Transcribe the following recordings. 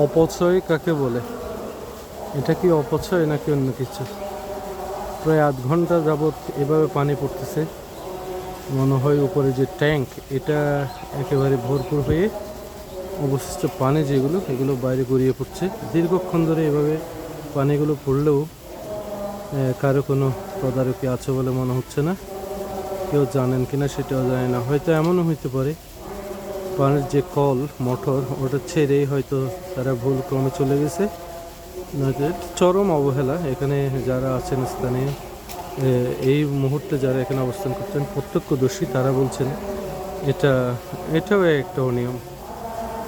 অপচয় কাকে বলে? এটা কি অপচয় নাকি অন্য কিছু? প্রায় আধ ঘন্টা যাবৎ এভাবে পানি পড়তেছে। মনে হয় উপরে যে ট্যাঙ্ক এটা একেবারে ভরপুর হয়ে অবশিষ্ট পানি যেগুলো এগুলো বাইরে গড়িয়ে পড়ছে। দীর্ঘক্ষণ ধরে এভাবে পানিগুলো পড়লেও কারো কোনো তদারকি আছে বলে মনে হচ্ছে না। কেউ জানেন কিনা সেটাও জানে না। হয়তো এমনও হইতে পারে পানির যে কল মোটর ওটা ছেড়েই হয়তো তারা ভুল ক্রমে চলে গেছে। নয়তো চরম অবহেলা এখানে যারা আছেন স্থানীয়, এই মুহূর্তে যারা এখানে অবস্থান করছেন প্রত্যক্ষদর্শী তারা বলছেন এটাও একটা অনিয়ম।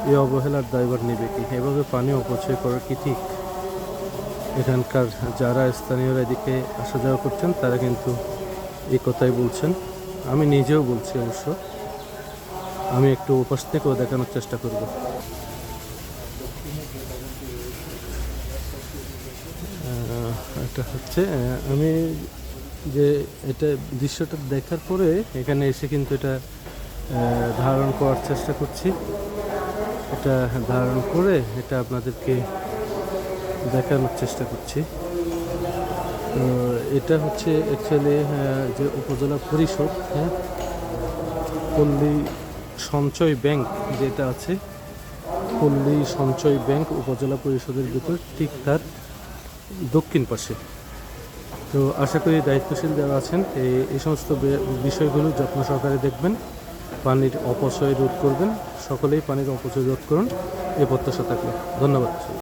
এই অবহেলার দায়ভার নেবে কি? এভাবে পানি অপচয় করা কি ঠিক? এখানকার যারা স্থানীয়রা এদিকে আসা যাওয়া করছেন তারা কিন্তু এই কথাই বলছেন। আমি নিজেও বলছি অবশ্য। আমি একটু উপাস থেকেও দেখানোর চেষ্টা করব। এটা হচ্ছে আমি যে এটা দৃশ্যটা দেখার পরে এখানে এসে কিন্তু এটা ধারণ করার চেষ্টা করছি। এটা ধারণ করে এটা আপনাদেরকে দেখানোর চেষ্টা করছি। তো এটা হচ্ছে অ্যাকচুয়ালি যে উপজেলা পরিষদ, হ্যাঁ, পল্লী সঞ্চয় ব্যাংক যেটা আছে, পল্লী সঞ্চয় ব্যাংক উপজেলা পরিষদের ভিতর ঠিক তার দক্ষিণ পাশে। তো আশা করি দায়িত্বশীল যারা আছেন এই সমস্ত বিষয়গুলো যত্ন সহকারে দেখবেন, পানির অপচয় রোধ করবেন। সকলেই পানির অপচয় রোধ করুন, এ প্রত্যাশা থাকলো। ধন্যবাদ।